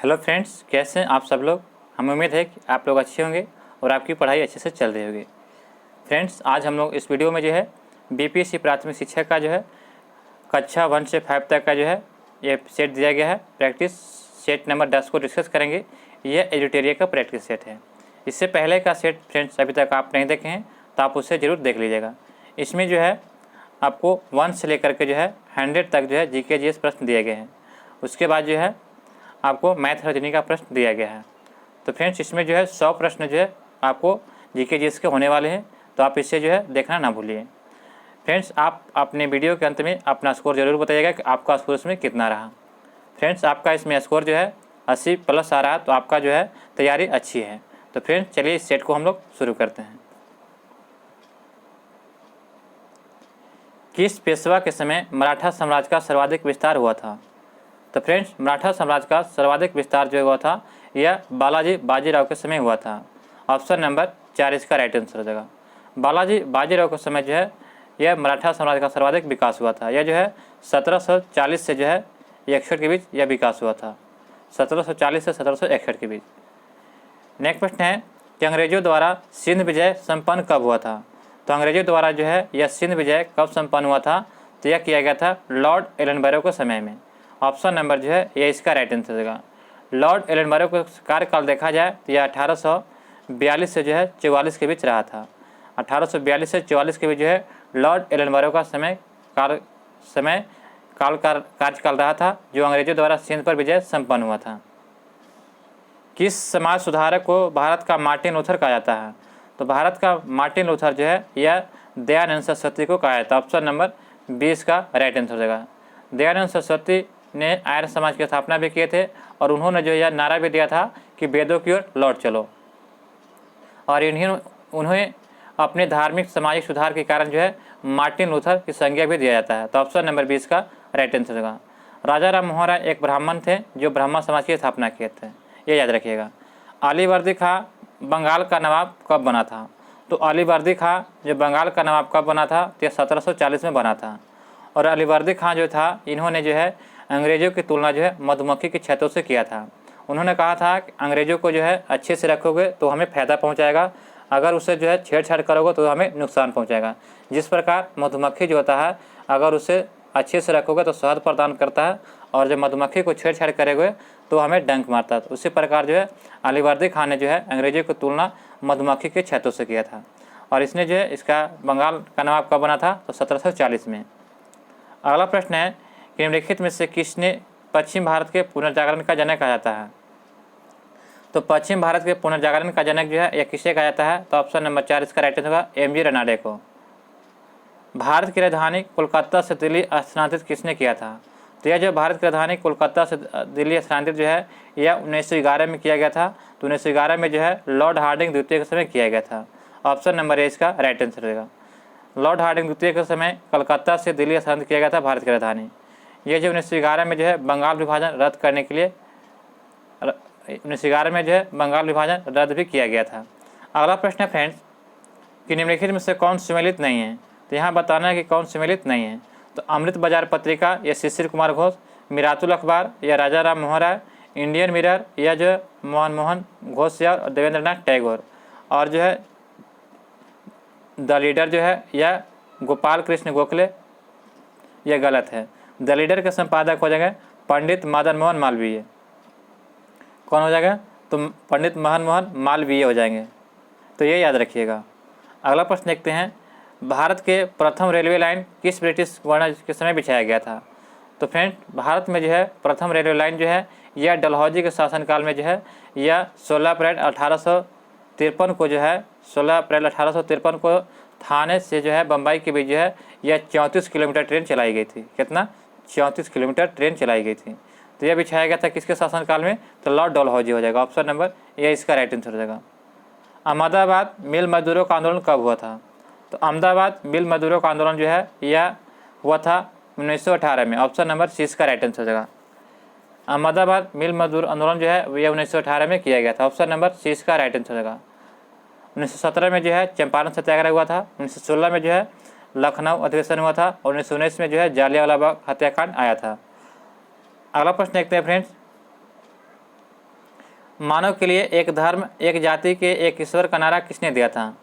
Hello friends, कैसे हैं आप सब लोग। हमें उम्मीद है कि आप लोग अच्छे होंगे और आपकी पढ़ाई अच्छे से चल रही होगी। फ्रेंड्स, आज हम लोग इस वीडियो में जो है बीपीएससी प्राथमिक शिक्षक का जो है कक्षा 1 से 5 तक का जो है ये सेट दिया गया है। प्रैक्टिस सेट नंबर 10 को डिस्कस करेंगे। यह एडिटोरियल का प्रैक्टिस सेट है। इससे पहले का सेट फ्रेंड्स अभी तक आप नहीं देखे हैं तो आप उसे ज़रूर देख लीजिएगा। इसमें जो है आपको 1 से लेकर के जो है 100 तक जो है जीके जीएस प्रश्न दिए गए हैं। उसके बाद जो है आपको मैथ रीजनिंग का प्रश्न दिया गया है। तो फ्रेंड्स, इसमें जो है 100 प्रश्न जो है आपको जीके जीएस के होने वाले हैं, तो आप इसे जो है देखना ना भूलिए। फ्रेंड्स, आप अपने वीडियो के अंत में अपना स्कोर जरूर बताइएगा कि आपका स्कोर इसमें कितना रहा। फ्रेंड्स, आपका इसमें स्कोर जो है 80 प्लस आ रहा है, तो आपका जो है तैयारी अच्छी है। तो फ्रेंड्स, चलिए इस सेट को हम लोग शुरू करते हैं। किस पेशवा के समय मराठा साम्राज्य का सर्वाधिक विस्तार हुआ था। तो फ्रेंड्स, मराठा साम्राज्य का सर्वाधिक विस्तार जो हुआ था यह बालाजी बाजीराव के समय हुआ था। ऑप्शन नंबर 4 इसका राइट आंसर हो जाएगा। बालाजी बाजीराव के समय जो है यह मराठा साम्राज्य का सर्वाधिक विकास हुआ था। यह जो है 1740 से जो है 61 के बीच यह विकास हुआ था। 1740 से 1761 के बीच। नेक्स्ट प्रश्न है कि अंग्रेजों द्वारा सिंध विजय संपन्न कब हुआ था। तो अंग्रेजों द्वारा जो है यह सिंध विजय कब संपन्न हुआ था, तो यह किया गया था लॉर्ड एलनबरो के समय में। ऑप्शन नंबर जो है ये इसका राइट आंसर होगा। लॉर्ड एलनबरो का कार्यकाल देखा जाए तो यह 1842 से जो है 44 के बीच रहा था। 1842 से 44 के बीच जो है लॉर्ड एलनबरो का कार्यकाल रहा था, जो अंग्रेजों द्वारा सिंध पर विजय संपन्न हुआ था। किस समाज सुधारक को भारत का मार्टिन लूथर कहा जाता है। तो भारत का मार्टिन लूथर जो है यह दयानंद सरस्वती को कहा जाता है। ऑप्शन नंबर 20 का राइट आंसर हो जाएगा। दयानंद सरस्वती ने आर्य समाज की स्थापना भी किए थे और उन्होंने जो यह नारा भी दिया था कि वेदों की ओर लौट चलो, और उन्हें अपने धार्मिक सामाजिक सुधार के कारण जो है मार्टिन लूथर की संज्ञा भी दिया जाता है। तो ऑप्शन नंबर 20 का राइट आंसर होगा। राजा राम मोहन राय एक ब्राह्मण थे जो ब्राह्मण समाज की स्थापना किए थे, ये याद रखिएगा। अलीवर्दी खां बंगाल का नवाब कब बना था। तो अलीवर्दी खां जो बंगाल का नवाब कब बना था, तो 1740 में बना था। और अलीवर्दी खां जो था इन्होंने जो है अंग्रेज़ों की तुलना जो है मधुमक्खी के छत्तों से किया था। उन्होंने कहा था कि अंग्रेज़ों को जो है अच्छे से रखोगे तो हमें फ़ायदा पहुंचाएगा, अगर उसे जो है छेड़छाड़ करोगे तो हमें नुकसान पहुंचाएगा। जिस प्रकार मधुमक्खी जो होता है अगर उसे अच्छे से रखोगे तो शहद प्रदान करता है, और जब मधुमक्खी को छेड़छाड़ करोगे तो हमें डंक मारता है। उसी प्रकार जो है अलीवर्दी खां ने जो है अंग्रेज़ों की तुलना मधुमक्खी के छत्तों से किया था, और इसने जो है इसका बंगाल का नवाब कब बना था, तो 1740 में। अगला प्रश्न है कि निम्नलिखित में से किसने पश्चिम भारत के पुनर्जागरण का जनक कहा जाता है। तो पश्चिम भारत के पुनर्जागरण का जनक जो है यह किसे कहा जाता है, तो ऑप्शन नंबर 4 इसका राइट आंसर होगा एमजी रनाडे को। भारत की राजधानी कोलकाता से दिल्ली स्थानांतरित किसने किया था। तो यह जो भारत की राजधानी कोलकाता से दिल्ली स्थानांतरित जो है यह 1911 में किया गया था। तो 1911 में जो है लॉर्ड हार्डिंग द्वितीय के समय किया गया था। ऑप्शन नंबर ए इसका राइट आंसर रहेगा। लॉर्ड हार्डिंग द्वितीय के समय कलकत्ता से दिल्ली स्थानांतरित किया गया था भारत की राजधानी। ये जो 1911 में जो है बंगाल विभाजन रद्द करने के लिए 1911 में जो है बंगाल विभाजन रद्द भी किया गया था। अगला प्रश्न है फ्रेंड्स कि निम्नलिखित में से कौन सम्मिलित नहीं है। तो यहाँ बताना है कि कौन सम्मिलित नहीं है। तो अमृत बाजार पत्रिका या शिशिर कुमार घोष, मिरातुल अखबार या राजा राम मोहन राय, इंडियन मिरर या जो मनमोहन घोष या देवेंद्रनाथ टैगोर, और जो है द लीडर जो है या गोपाल कृष्ण गोखले, यह गलत है। द लीडर के संपादक हो जाएंगे पंडित मदन मोहन मालवीय। कौन हो जाएगा, तो पंडित मदन मोहन मालवीय हो जाएंगे, तो ये याद रखिएगा। अगला प्रश्न देखते हैं, भारत के प्रथम रेलवे लाइन किस ब्रिटिश गवर्नर के समय बिछाया गया था। तो फ्रेंड, भारत में जो है प्रथम रेलवे लाइन जो है यह डलहौजी के शासनकाल में जो है यह 16 अप्रैल 1853 को जो है 16 अप्रैल 1853 को थाने से जो है बम्बई के बीच जो है यह 34 किलोमीटर ट्रेन चलाई गई थी। कितना, 34 किलोमीटर ट्रेन चलाई गई थी। तो यह बिछाया गया था किसके शासनकाल में, तो लॉर्ड डलहौजी हो जाएगा। ऑप्शन नंबर ये इसका राइट आंसर हो जाएगा। अहमदाबाद मिल मजदूरों का आंदोलन कब हुआ था। तो अहमदाबाद मिल मजदूरों का आंदोलन जो है यह हुआ था 1918 में। ऑप्शन नंबर सी इसका राइट आंसर हो जाएगा। अहमदाबाद मिल मजदूर आंदोलन जो है यह 1918 में किया गया था। ऑप्शन नंबर सी इसका राइट आंसर होगा। 1917 में जो है चंपारण सत्याग्रह हुआ था। 1916 में जो है लखनऊ अधिवेशन हुआ था, और 1919 में जो है जालियांवाला बाग हत्याकांड आया था। अगला प्रश्न देखते हैं फ्रेंड्स मानव के लिए एक धर्म एक जाति के एक ईश्वर का नारा किसने दिया था?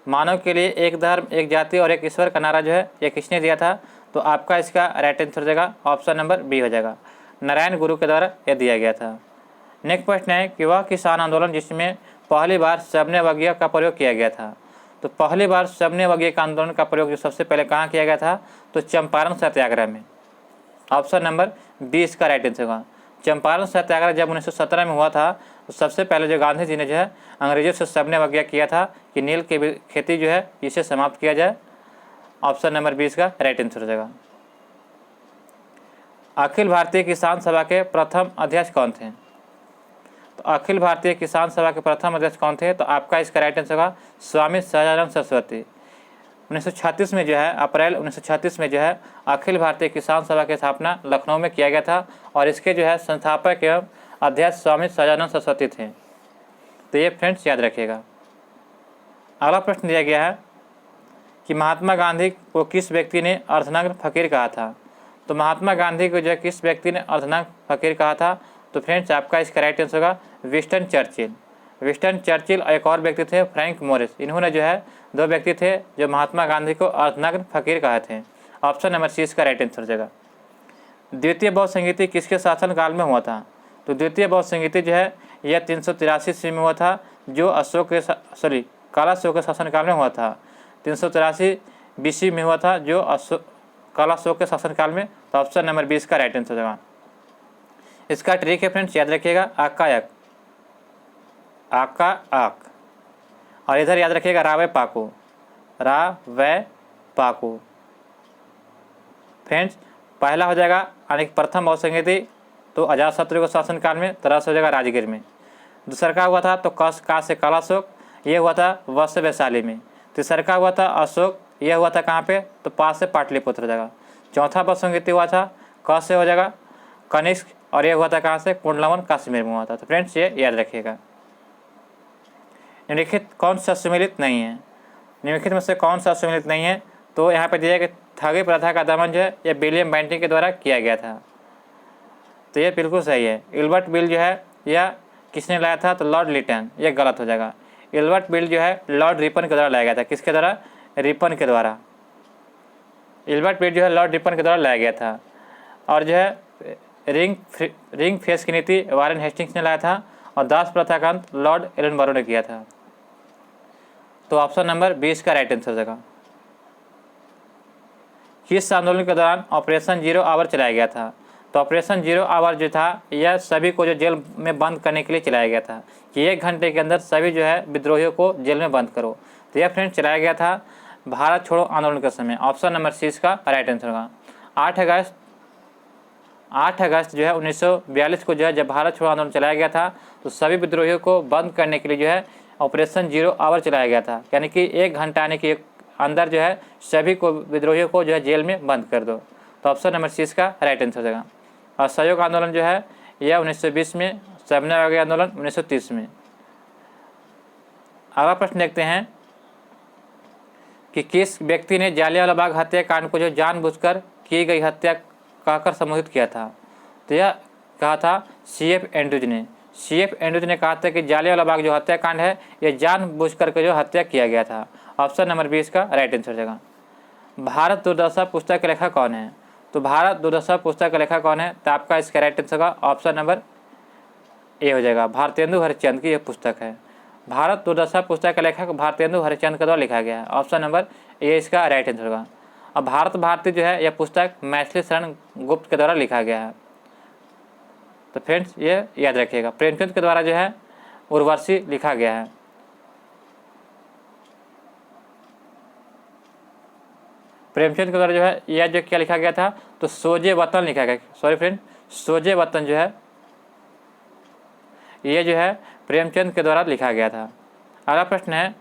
मानव के लिए एक धर्म एक जाति और एक ईश्वर का नारा जो है ये किसने दिया था? तो आपका इसका राइट आंसर हो जाएगा ऑप्शन नंबर बी हो जाएगा, नारायण गुरु के द्वारा यह दिया गया था। नेक्स्ट प्रश्न है कि वह किसान आंदोलन जिसमें पहली बार सबने का प्रयोग किया गया था। तो पहली बार सबने का आंदोलन का प्रयोग जो सबसे पहले कहाँ किया गया था? तो चंपारण सत्याग्रह में। ऑप्शन नंबर बी इसका राइट आंसर होगा। चंपारण सत्याग्रह जब 1917 में हुआ था तो सबसे पहले जो गांधी जी ने जो है अंग्रेजों से सबने किया था कि नील की खेती जो है इसे समाप्त किया जाए। ऑप्शन नंबर 20 का राइट आंसर हो जाएगा। अखिल भारतीय किसान सभा के प्रथम अध्यक्ष कौन थे? तो अखिल भारतीय किसान सभा के प्रथम अध्यक्ष कौन थे? तो आपका इसका राइट आंसर होगा स्वामी सहजानंद सरस्वती। 1936 में जो है अप्रैल 1936 में जो है अखिल भारतीय किसान सभा की स्थापना लखनऊ में किया गया था और इसके जो है संस्थापक एवं अध्यक्ष स्वामी सहजानंद सरस्वती थे। तो ये फ्रेंड्स याद रखिएगा। अगला प्रश्न दिया गया है कि महात्मा गांधी को किस व्यक्ति ने अर्धनग्न फकीर कहा था? तो महात्मा गांधी को जो है किस व्यक्ति ने अर्धनग्न फकीर कहा था? तो फ्रेंड्स आपका इसका राइट आंसर होगा विंस्टन चर्चिल। विंस्टन चर्चिल और एक और व्यक्ति थे फ्रैंक मोरिस। इन्होंने जो है दो व्यक्ति थे जो महात्मा गांधी को अर्धनग्न फकीर कहे थे। ऑप्शन नंबर सी इसका राइट आंसर हो जाएगा। द्वितीय बौद्ध संगीति किसके शासनकाल में हुआ था? तो द्वितीय बौद्ध संगीति जो है यह 383 ईस्वी में हुआ था, जो कालाशोक के शासनकाल में हुआ था। 383 BC में हुआ था जो कालाशोक के शासनकाल में। तो ऑप्शन नंबर 20 का राइट आंसर हो जाएगा। इसका ट्रिक है फ्रेंड्स याद रखिएगा आकायक, आका आक, और इधर याद रखिएगा रावे पाको, रावे पाको। फ्रेंड्स पहला हो जाएगा यानी प्रथम बौद्ध संगीति तो अजातशत्रु के शासनकाल में, तरह से हो जाएगा राजगीर में। दूसरा का हुआ था तो का से कालाशोक, ये हुआ था वत्स वैशाली में। तीसरा का हुआ था अशोक, यह हुआ था कहाँ पे? तो पास से पाटलिपुत्र हो जाएगा। चौथा बौद्ध संगीति हुआ था क से हो जाएगा कनिष्क, और यह हुआ था कहाँ से? कुंडलवन कश्मीर में हुआ था। तो फ्रेंड्स ये याद रखिएगा। निम्नलिखित कौन सा सम्मिलित नहीं है? निम्नलिखित में से कौन सा सम्मिलित नहीं है? तो यहाँ पे दिया कि ठगी प्रथा का दमन जो है यह विलियम बेंटिंग के द्वारा किया गया था। तो ये बिल्कुल सही है। इल्बर्ट बिल जो है यह किसने लाया था? तो लॉर्ड लिटन। यह गलत हो जाएगा। इल्बर्ट बिल जो है लॉर्ड रिपन के द्वारा लाया गया था। किसके द्वारा? रिपन के द्वारा। इल्बर्ट बिल जो है लॉर्ड रिपन के द्वारा लाया गया था। और जो है रिंग फेस की नीति वारेन हेस्टिंग्स ने लाया था और दास प्रथा का अंत लॉर्ड एलनबरो ने किया था। तो ऑप्शन नंबर 20 का राइट आंसर हो जाएगा। किस आंदोलन के दौरान ऑपरेशन 0 आवर चलाया गया था? तो ऑपरेशन 0 आवर जो था यह सभी को जो जेल में बंद करने के लिए चलाया गया था कि 1 घंटे के अंदर सभी जो है विद्रोहियों को जेल में बंद करो। तो यह फ्रेंड्स चलाया गया था भारत छोड़ो आंदोलन के समय। ऑप्शन नंबर सी इसका राइट आंसर होगा। 8 अगस्त जो है 1942 को जो है जब भारत छोड़ो आंदोलन चलाया गया था तो सभी विद्रोहियों को बंद करने के लिए जो है ऑपरेशन 0 आवर चलाया गया था, यानी कि 1 घंटा आने के अंदर जो है सभी को विद्रोहियों को जो है जेल में बंद कर दो। तो ऑप्शन नंबर सी इसका राइट आंसर हो जाएगा। और सहयोग आंदोलन जो है यह 1920 में, सबने आंदोलन 1930 में। अगला प्रश्न देखते हैं कि किस व्यक्ति ने जालियांवाला बाग हत्याकांड को जो जानबूझकर की गई हत्या कहकर संबोधित किया था? तो यह कहा था CF एंड्रूज ने। CF एंड्रूज ने कहा था कि जालियांवाला बाग जो हत्याकांड है यह जानबूझकर के जो हत्या किया गया था। ऑप्शन नंबर 20 का राइट आंसर हो जाएगा। भारत दुर्दशा पुस्तक का लेखक कौन है? तो भारत दुर्दशा पुस्तक का लेखक कौन है? तो आपका इसका राइट आंसर होगा ऑप्शन नंबर ए हो जाएगा। भारतेंदु हरिश्चंद्र की यह पुस्तक है। भारत दुर्दशा पुस्तक का लेखक भारतेंदु हरिश्चंद्र के द्वारा लिखा गया है। ऑप्शन नंबर ए इसका राइट आंसर होगा। अब भारत भारती जो है यह पुस्तक मैथिली शरण गुप्त के द्वारा लिखा गया है। तो फ्रेंड्स ये याद रखिएगा। प्रेमचंद के द्वारा जो है उर्वशी लिखा गया है। प्रेमचंद के द्वारा जो है यह जो क्या लिखा गया था? तो सोजे वतन लिखा गया। सॉरी फ्रेंड, सोजे वतन जो है ये जो है प्रेमचंद के द्वारा लिखा गया था। अगला प्रश्न है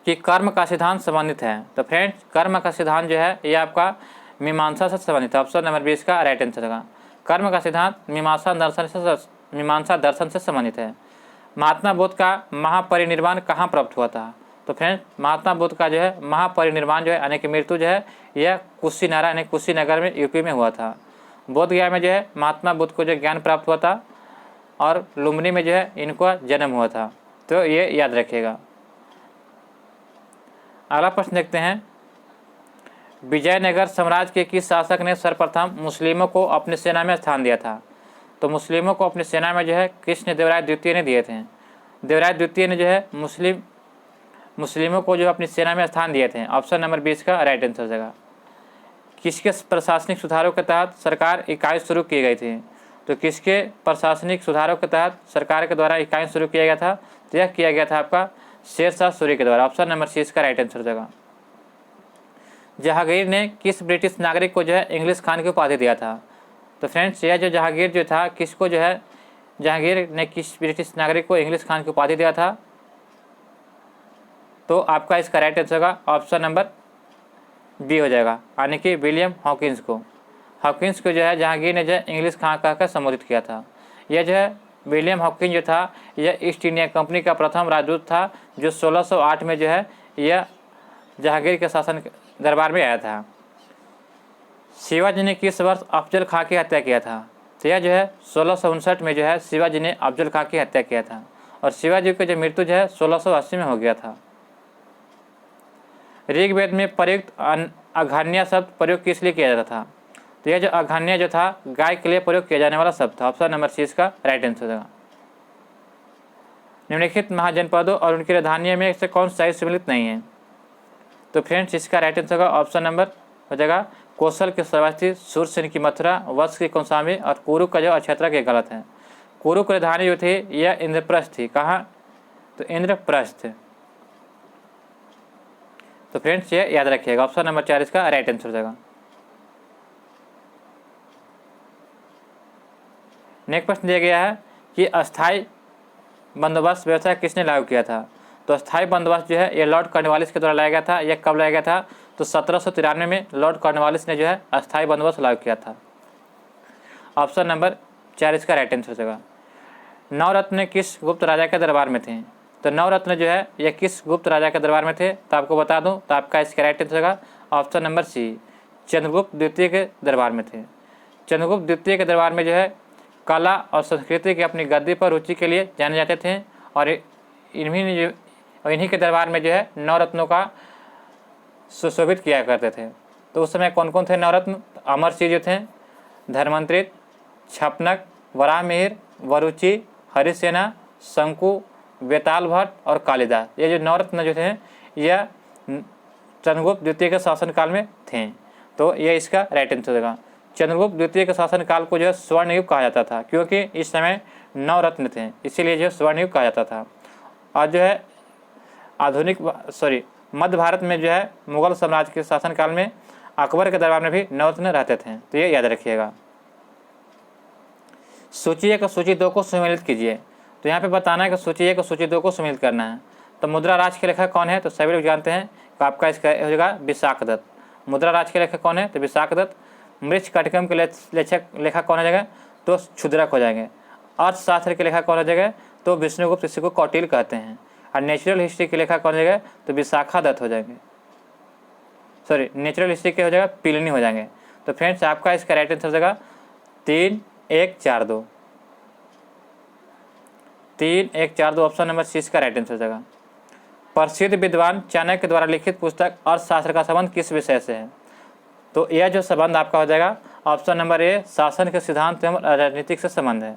कि कर्म का सिद्धांत संबंधित है। तो फ्रेंड्स कर्म का सिद्धांत जो है ये आपका मीमांसा से संबंधित है। ऑप्शन नंबर 20 का राइट आंसर होगा। कर्म का सिद्धांत मीमांसा दर्शन से संबंधित है। महात्मा बुद्ध का महापरिनिर्वाण कहाँ प्राप्त हुआ था? तो फ्रेंड्स महात्मा बुद्ध का जो है महापरिनिर्वाण जो है यानी कि मृत्यु जो है यह कुशीनारा यानी कुशीनगर में यूपी में हुआ था। बोध गया में जो है महात्मा बुद्ध को जो ज्ञान प्राप्त हुआ था और लुम्बिनी में जो है इनका जन्म हुआ था, तो ये याद रखिएगा। अगला प्रश्न देखते हैं, विजयनगर साम्राज्य के किस शासक ने सर्वप्रथम मुस्लिमों को अपनी सेना में स्थान दिया था? तो मुस्लिमों को अपनी सेना में जो है कृष्णदेवराय द्वितीय ने दिए थे। देवराय द्वितीय ने जो है मुस्लिमों को जो अपनी सेना में स्थान दिए थे। ऑप्शन नंबर 20 का राइट आंसर हो जाएगा। किसके प्रशासनिक सुधारों के तहत सरकार इकाई शुरू की गई थी? तो किसके प्रशासनिक सुधारों के तहत सरकार के द्वारा इकाई शुरू किया गया था? तो यह किया गया था आपका शेरशाह सूरी के द्वारा। ऑप्शन नंबर 6 का राइट आंसर हो जाएगा। जहांगीर ने किस ब्रिटिश नागरिक को जो है इंग्लिश खान की उपाधि दिया था? तो फ्रेंड्स, यह जो जहांगीर जो था, किसको जो है जहांगीर ने किस ब्रिटिश नागरिक को इंग्लिश खान की उपाधि दिया था? तो आपका इसका राइट आंसर होगा ऑप्शन नंबर बी हो जाएगा, यानी कि विलियम हॉकिंस को। हॉकिंस को जो है जहांगीर ने जो है इंग्लिश खान कहकर संबोधित किया था। यह जो है विलियम हॉकिंस जो था, यह ईस्ट इंडिया कंपनी का प्रथम राजदूत था, जो 1608 में जो है यह जहांगीर के शासन दरबार में आया था। शिवाजी ने किस वर्ष अफजल खां की हत्या किया था? तो यह जो है 1659 में जो है शिवाजी ने अफजल खां की हत्या किया था, और शिवाजी की जो मृत्यु जो है 1680 में हो गया था। ऋग्वेद में प्रयुक्त अघान्य शब्द प्रयोग किस लिए किया जाता था? तो यह जो अघान्य जो था गाय के लिए प्रयोग किया जाने वाला शब्द था। ऑप्शन नंबर 6 का राइट आंसर होगा। निम्नलिखित महाजनपदों और उनकी राजधानियों में से कौन सा सम्मिलित नहीं है? तो फ्रेंड्स, इसका राइट आंसर होगा ऑप्शन नंबर हो जाएगा कौशल के श्रावस्ती, शूरसेन की मथुरा, वत्स की कौशाम्बी और कुरु का जो अक्षेत्र के गलत है। कुरु की राजधानी जो थी यह इंद्रप्रस्थ थी। कहाँ? तो इंद्रप्रस्थ। तो फ्रेंड्स, ये याद रखिएगा। ऑप्शन नंबर 4 इसका राइट आंसर हो जाएगा। नेक्स्ट प्रश्न दिया गया है कि अस्थायी बंदोबस्त व्यवस्था किसने लागू किया था? तो अस्थायी बंदोबस्त जो है ये लॉर्ड कॉर्नवालिस के द्वारा लाया गया था। यह कब लाया गया था? तो 1793 में लॉर्ड कॉर्नवालिस ने जो है अस्थायी बंदोबस्त लागू किया था। ऑप्शन नंबर 4 इसका राइट आंसर हो जाएगा। नवरत्न किस गुप्त राजा के दरबार में थे? तो नवरत्न जो है यह किस गुप्त राजा के दरबार में थे? तो आपको बता दूं, तो आपका इसका राइट आंसर होगा ऑप्शन नंबर सी, चंद्रगुप्त द्वितीय के दरबार में थे। चंद्रगुप्त द्वितीय के दरबार में जो है कला और संस्कृति की अपनी गद्दी पर रुचि के लिए जाने जाते थे, और इन्हीं के दरबार में जो है नवरत्नों का सुशोभित किया करते थे। तो उस समय कौन कौन थे नवरत्न? अमर सिंह जो थे, धर्मंत्रित, छपनक, वराहमिहिर, वरुचि, हरिसेना, शंकु, बेताल भट्ट और कालिदास। ये जो नवरत्न जो थे यह चंद्रगुप्त द्वितीय के शासनकाल में थे। तो ये इसका राइट आंसर होगा। चंद्रगुप्त द्वितीय के शासनकाल को जो है स्वर्ण युग कहा जाता था, क्योंकि इस समय नवरत्न थे, इसीलिए जो है स्वर्ण युग कहा जाता था। और जो है मध्य भारत में जो है मुगल साम्राज्य के शासनकाल में अकबर के दरबार में भी नवरत्न रहते थे। तो ये याद रखिएगा। सूची 1 और सूची 2 को सम्मिलित कीजिए। तो यहाँ पे बताना है कि सूची 1 और सूची 2 को सम्मिलित करना है। तो मुद्रा राज के लेखक कौन है? तो सभी लोग जानते हैं। तो आपका इसका हो जाएगा विशाखदत्त। मुद्रा राज के लेखक कौन है? तो विशाखदत्त। मृच्छकटिकम के लेखक कौन हो जाएगा? तो क्षुद्रक हो जाएंगे। अर्थशास्त्र के लेखक कौन हो जाएगा? तो विष्णुगुप्त, इसी को कौटिल्य कहते हैं। और नेचुरल हिस्ट्री के लेखक कौन हो जाएगा? तो विशाखादत्त हो जाएंगे। नेचुरल हिस्ट्री के हो जाएगा प्लिनी हो जाएंगे। तो फ्रेंड्स, आपका इसका राइट आंसर हो जाएगा 3, 1, 4, 2। 3, 1, 4, 2 ऑप्शन नंबर 6 का राइट आंसर हो जाएगा। प्रसिद्ध विद्वान चाणक्य द्वारा लिखित पुस्तक अर्थशास्त्र का संबंध किस विषय से है? तो यह जो संबंध आपका हो जाएगा ऑप्शन नंबर ए, शासन के सिद्धांत एवं राजनीतिक से संबंध है।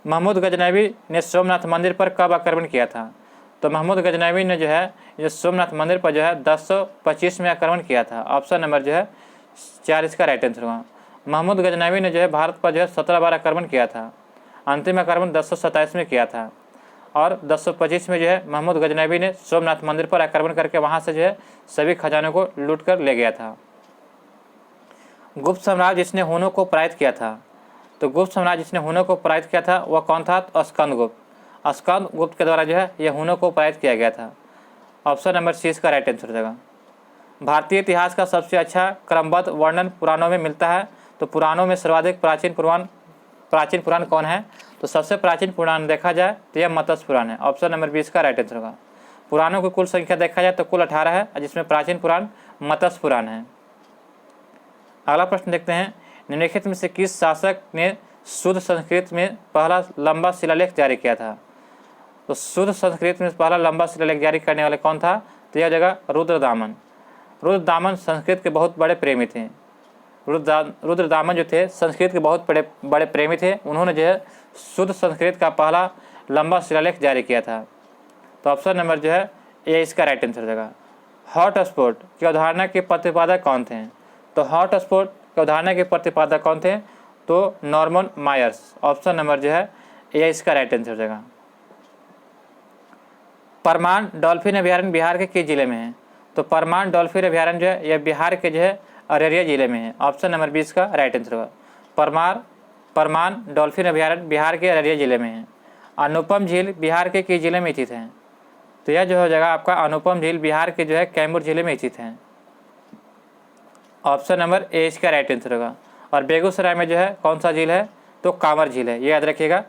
महमूद गजनवी ने सोमनाथ मंदिर पर कब आक्रमण किया था? तो महमूद गजनवी ने जो है ये सोमनाथ मंदिर पर जो है 1025 में आक्रमण किया था। ऑप्शन नंबर जो है 4 इसका राइट आंसर होगा। महमूद गजनवी ने जो है भारत पर जो है 17 बार आक्रमण किया था। अंतिम आक्रमण 1027 में किया था, और 1025 में जो है महमूद गजनवी ने सोमनाथ मंदिर पर आक्रमण करके वहाँ से जो है सभी खजानों को लूट कर ले गया था। गुप्त साम्राज्य जिसने हुनों को पराजित किया था? तो गुप्त साम्राज्य जिसने हुनों को पराजित किया था वह कौन था? तो स्कंदगुप्त। स्कंदगुप्त के द्वारा जो है यह हुनों को पराजित किया गया था। ऑप्शन नंबर 6 का राइट आंसर हो जाएगा। भारतीय इतिहास का सबसे अच्छा क्रमबद्ध वर्णन पुराणों में मिलता है। तो पुराणों में सर्वाधिक प्राचीन पुराण कौन है? तो सबसे प्राचीन पुराण देखा जाए तो यह मत्स्य पुराण है। ऑप्शन नंबर 20 का राइट आंसर होगा। पुराणों की कुल संख्या देखा जाए तो कुल 18 है, जिसमें प्राचीन पुराण मत्स्य पुराण है। अगला प्रश्न देखते हैं, निम्नलिखित में से किस शासक ने शुद्ध संस्कृत में पहला लंबा शिलालेख जारी किया था? तो शुद्ध संस्कृत में पहला लंबा शिलालेख जारी करने वाले कौन था? तो यह जगह रुद्रदामन। रुद्रदामन संस्कृत के बहुत बड़े प्रेमी थे। रुद्रदामन जो थे संस्कृत के बहुत बड़े प्रेमी थे। उन्होंने जो है शुद्ध संस्कृत का पहला लंबा शिलालेख जारी किया था। तो ऑप्शन नंबर जो है ए इसका राइट आंसर हो जाएगा। हॉट स्पॉट की अवधारणा के प्रतिपादक कौन थे? तो हॉट स्पॉट की अवधारणा के प्रतिपादक कौन थे? तो नॉर्मन मायर्स। ऑप्शन नंबर जो है ए इसका राइट आंसर हो जाएगा। परमान डॉल्फिन अभयारण्य बिहार के किस जिले में है? तो परमान डॉल्फिन अभयारण्य जो है यह बिहार के जो है अररिया जिले में है। ऑप्शन नंबर 20 का राइट आंसर होगा। परमान डॉल्फिन अभयारण्य बिहार के अररिया जिले में है। अनुपम झील बिहार के किस जिले में स्थित है? तो यह जो हो जाएगा आपका अनुपम झील बिहार के जो है कैमूर जिले में स्थित है। ऑप्शन नंबर ए इसका राइट आंसर होगा। और बेगूसराय में जो है कौन सा झील है? तो कांवर झील है। ये याद रखिएगा,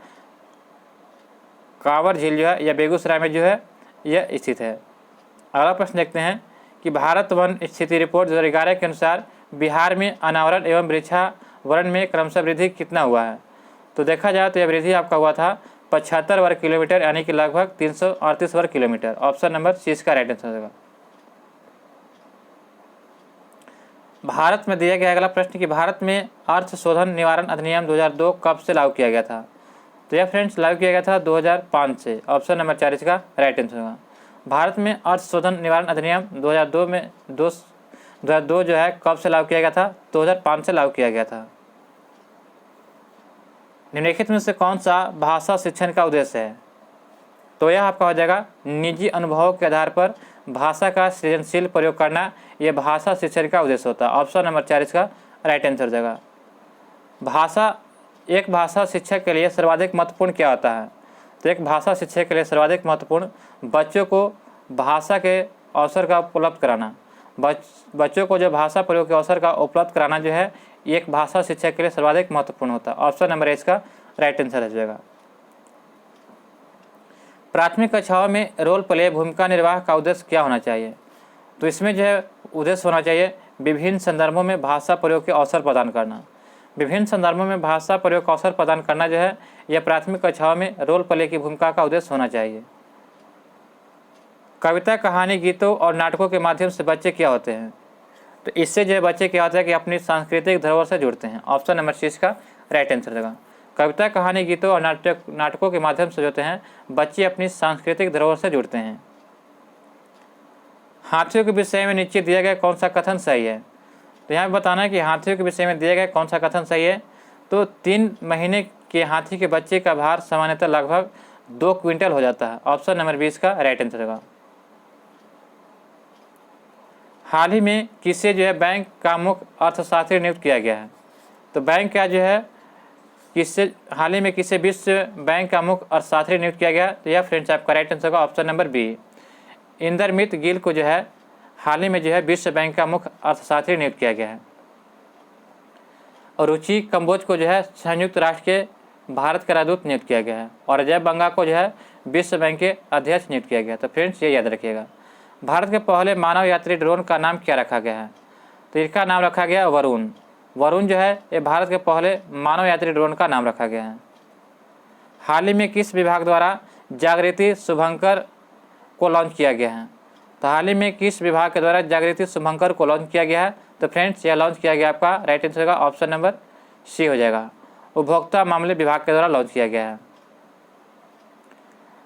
कांवर झील जो है यह बेगूसराय में जो है यह स्थित है। अगला प्रश्न देखते हैं कि भारत वन स्थिति रिपोर्ट 2011 के अनुसार बिहार में अनावरण एवं वृक्षावरण में क्रमशः वृद्धि कितना हुआ है? तो देखा जाए तो यह वृद्धि आपका हुआ था 75 वर्ग किलोमीटर, यानी कि लगभग 338 वर्ग किलोमीटर। ऑप्शन नंबर सी इसका राइट आंसर होगा। भारत में दिया गया अगला प्रश्न कि भारत में अर्थ शोधन निवारण अधिनियम 2002 कब से लागू किया गया था? तो यह फ्रेंड्स लागू किया गया था 2005 से। ऑप्शन नंबर 4 इसका राइट आंसर होगा। भारत में अर्थ शोधन निवारण अधिनियम 2002 जो है कब से लागू किया गया था? 2005 से लागू किया गया था। निम्नलिखित में से कौन सा भाषा शिक्षण का उद्देश्य है? तो यह आपका हो जाएगा निजी अनुभवों के आधार पर भाषा का सृजनशील प्रयोग करना, यह भाषा शिक्षण का उद्देश्य होता है। ऑप्शन नंबर 4 इसका राइट आंसर हो जाएगा। एक भाषा शिक्षक के लिए सर्वाधिक महत्वपूर्ण क्या होता है? तो एक भाषा शिक्षक के लिए सर्वाधिक महत्वपूर्ण बच्चों को भाषा के अवसर का उपलब्ध कराना। बच्चों को जो भाषा प्रयोग के अवसर का उपलब्ध कराना जो है एक भाषा शिक्षक के लिए सर्वाधिक महत्वपूर्ण होता है। ऑप्शन नंबर इसका राइट आंसर हो जाएगा। प्राथमिक कक्षाओं में रोल प्ले भूमिका निर्वाह का उद्देश्य क्या होना चाहिए? तो इसमें जो है उद्देश्य होना चाहिए विभिन्न संदर्भों में भाषा प्रयोग के अवसर प्रदान करना। विभिन्न संदर्भों में भाषा प्रयोग का अवसर प्रदान करना जो है यह प्राथमिक कक्षाओं में रोल प्ले की भूमिका का उद्देश्य होना चाहिए। कविता, कहानी, गीतों और नाटकों के माध्यम से बच्चे क्या होते हैं? तो इससे जो है बच्चे क्या होता है कि अपनी सांस्कृतिक धरोहर से जुड़ते हैं। ऑप्शन नंबर 6 का राइट आंसर देगा। कविता, कहानी, गीतों और नाटकों के माध्यम से होते हैं बच्चे अपनी सांस्कृतिक धरोहर से जुड़ते हैं। हाथियों के विषय में नीचे दिया गया कौन सा कथन सही है? तो यहाँ बताना है कि हाथियों के विषय में दिया गया कौन सा कथन सही है। तो 3 महीने के हाथी के बच्चे का भार सामान्यतः लगभग 2 क्विंटल हो जाता है। ऑप्शन नंबर 20 का राइट आंसर होगा। हाल ही में किसे जो है बैंक का मुख्य अर्थशास्त्री नियुक्त किया गया है? तो बैंक का जो है हाल ही में किसे विश्व बैंक का मुख्य अर्थशास्त्री नियुक्त किया गया? तो यह फ्रेंड्स आपका राइट आंसर होगा ऑप्शन नंबर बी। इंदरमित गिल को जो है हाल ही में जो है विश्व बैंक का मुख्य अर्थशास्त्री नियुक्त किया गया है। और रुचि कंबोज को जो है संयुक्त राष्ट्र के भारत का राजदूत नियुक्त किया गया है। और अजय बंगा को जो है विश्व बैंक के अध्यक्ष नियुक्त किया गया। तो फ्रेंड्स ये याद रखिएगा। भारत के पहले मानव यात्री ड्रोन का नाम क्या रखा गया है? तो इसका नाम रखा गया वरुण। वरुण जो है ये भारत के पहले मानव यात्री ड्रोन का नाम रखा गया है। हाल ही में किस विभाग द्वारा जागृति शुभंकर को लॉन्च किया गया है? तो हाल ही में किस विभाग के द्वारा जागृति शुभंकर को लॉन्च किया गया है? तो फ्रेंड्स यह लॉन्च किया गया आपका राइट आंसर होगा ऑप्शन नंबर सी हो जाएगा। उपभोक्ता मामले विभाग के द्वारा लॉन्च किया गया है।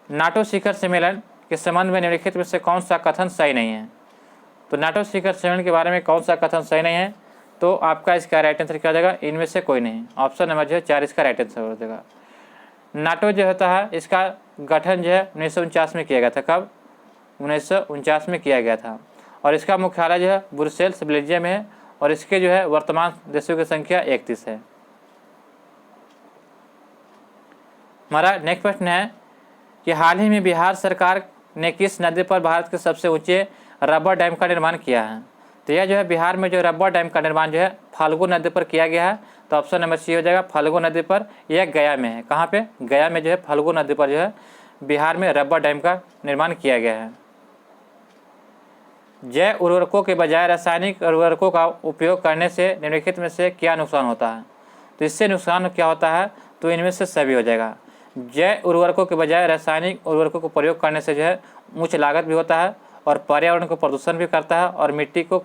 नाटो शिखर सम्मेलन के संबंध में निम्नलिखित में से कौन सा कथन सही नहीं है? तो नाटो शिखर सम्मेलन के बारे में कौन सा कथन सही नहीं है? तो आपका इसका राइट आंसर क्या हो जाएगा? इनमें से कोई नहीं। ऑप्शन नंबर जो है 4 इसका राइट आंसर हो जाएगा। नाटो जो होता है इसका गठन जो है 1949 में किया गया था। कब? 1949 में किया गया था। और इसका मुख्यालय जो है ब्रुसेल्स बेल्जियम में है। और इसके जो है वर्तमान देशों की संख्या 31 है। हमारा नेक्स्ट प्रश्न है कि हाल ही में बिहार सरकार ने किस नदी पर भारत के सबसे ऊंचे रबर डैम का निर्माण किया है? तो यह जो है बिहार में जो रबर डैम का निर्माण जो है फाल्गु नदी पर किया गया है। तो ऑप्शन नंबर सी हो जाएगा फाल्गु नदी पर। यह गया में है। कहाँ पे? गया में जो है फाल्गु नदी पर जो है बिहार में रबर डैम का निर्माण किया गया है। जैव उर्वरकों के बजाय रासायनिक उर्वरकों का उपयोग करने से निम्नलिखित में से क्या नुकसान होता है? तो इससे नुकसान क्या होता है, तो इनमें से सभी हो जाएगा। जैव उर्वरकों के बजाय रासायनिक उर्वरकों को प्रयोग करने से जो है उच्च लागत भी होता है और पर्यावरण को प्रदूषण भी करता है और मिट्टी को